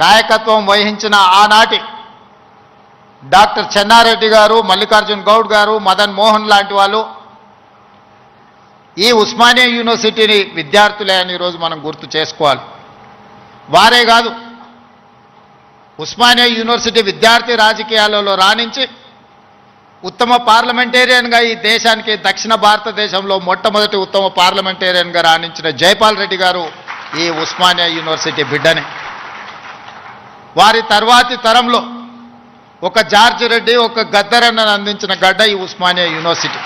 నాయకత్వం వహించిన ఆనాటి డాక్టర్ చెన్నారెడ్డి గారు, మల్లికార్జున్ గౌడ్ గారు, మదన్ మోహన్ లాంటి వాళ్ళు ఈ ఉస్మానియా యూనివర్సిటీని విద్యార్థులే అని ఈరోజు మనం గుర్తు చేసుకోవాలి. వారే కాదు, ఉస్మానియా యూనివర్సిటీ విద్యార్థి రాజకీయాలలో రాణించి ఉత్తమ పార్లమెంటేరియన్గా ఈ దేశానికి దక్షిణ భారతదేశంలో మొట్టమొదటి ఉత్తమ పార్లమెంటేరియన్గా రాణించిన జైపాల్ రెడ్డి గారు ఈ ఉస్మానియా యూనివర్సిటీ బిడ్డనే. వారి తర్వాతి తరంలో ఒక జార్జ్ రెడ్డి, ఒక గద్దరన్నను అందించిన గడ్డ ఈ ఉస్మానియా యూనివర్సిటీ.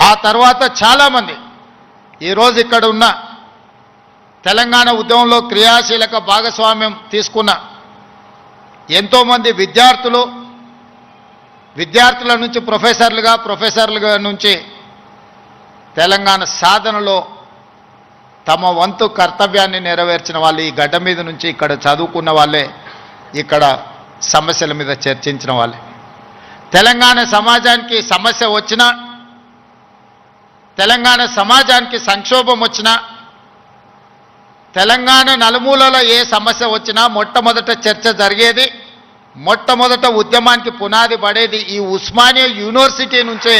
ఆ తర్వాత చాలామంది ఈరోజు ఇక్కడ ఉన్న తెలంగాణ ఉద్యమంలో క్రియాశీలక భాగస్వామ్యం తీసుకున్న ఎంతోమంది విద్యార్థుల నుంచి ప్రొఫెసర్లుగా నుంచి తెలంగాణ సాధనలో తమ వంతు కర్తవ్యాన్ని నెరవేర్చిన వాళ్ళు ఈ గడ్డ మీద నుంచి ఇక్కడ చదువుకున్న వాళ్ళే, ఇక్కడ సమస్యల మీద చర్చించిన వాళ్ళే. తెలంగాణ సమాజానికి సమస్య వచ్చినా, తెలంగాణ సమాజానికి సంక్షోభం వచ్చినా, తెలంగాణ నలుమూలలో ఏ సమస్య వచ్చినా మొట్టమొదట చర్చ జరిగేది, మొట్టమొదట ఉద్యమానికి పునాది పడేది ఈ ఉస్మానియా యూనివర్సిటీ నుంచే.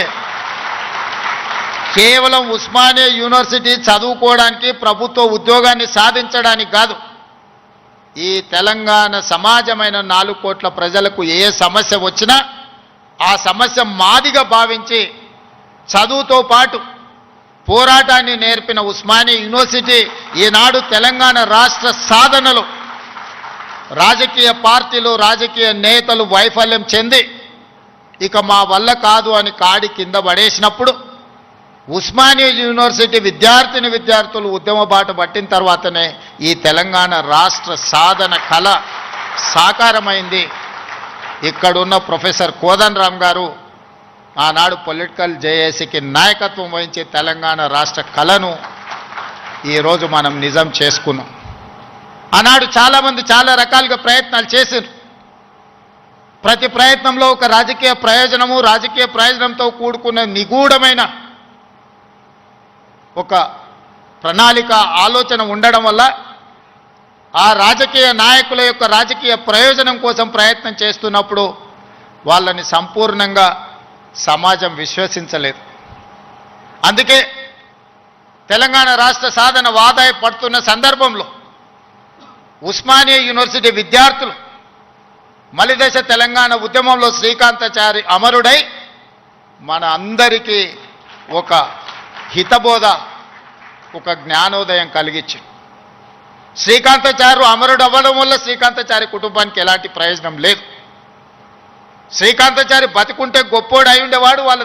కేవలం ఉస్మానియా యూనివర్సిటీ చదువుకోవడానికి, ప్రభుత్వ ఉద్యోగాన్ని సాధించడానికి కాదు, ఈ తెలంగాణ సమాజమైన 4 కోట్ల ప్రజలకు ఏ సమస్య వచ్చినా ఆ సమస్య మాదిగా భావించి చదువుతో పాటు పోరాటాన్ని నేర్పిన ఉస్మానియా యూనివర్సిటీ ఈనాడు తెలంగాణ రాష్ట్ర సాధనలో రాజకీయ పార్టీలు, రాజకీయ నేతలు వైఫల్యం చెంది ఇక మా వల్ల కాదు అని కాడి కింద పడేసినప్పుడు ఉస్మానియా యూనివర్సిటీ విద్యార్థులు ఉద్యమ బాట పట్టిన తర్వాతనే ఈ తెలంగాణ రాష్ట్ర సాధన కళ సాకారమైంది. ఇక్కడున్న ప్రొఫెసర్ కోదండరామ్ గారు ఆనాడు పొలిటికల్ జేఏసీకి నాయకత్వం వహించే తెలంగాణ రాష్ట్ర కళను ఈరోజు మనం నిజం చేసుకున్నాం. ఆనాడు చాలామంది చాలా రకాలుగా ప్రయత్నాలు చేశారు. ప్రతి ప్రయత్నంలో ఒక రాజకీయ ప్రయోజనంతో కూడుకున్న నిగూఢమైన ఒక ప్రణాళిక, ఆలోచన ఉండడం వల్ల ఆ రాజకీయ నాయకుల యొక్క రాజకీయ ప్రయోజనం కోసం ప్రయత్నం చేస్తున్నప్పుడు వాళ్ళని సంపూర్ణంగా సమాజం విశ్వసించలేదు. అందుకే తెలంగాణ రాష్ట్ర సాధన వాదాయి పడుతున్న సందర్భంలో ఉస్మానియా యూనివర్సిటీ విద్యార్థులు మలిదశ తెలంగాణ ఉద్యమంలో శ్రీకాంతాచారి అమరుడై మన అందరికీ ఒక హితబోధ, ఒక జ్ఞానోదయం కలిగించి, శ్రీకాంతాచార్య అమరుడు అవ్వడం వల్ల శ్రీకాంతాచారి కుటుంబానికి ఎలాంటి ప్రయోజనం లేదు. శ్రీకాంతాచారి బతికుంటే గొప్పోడు అయి ఉండేవాడు. వాళ్ళ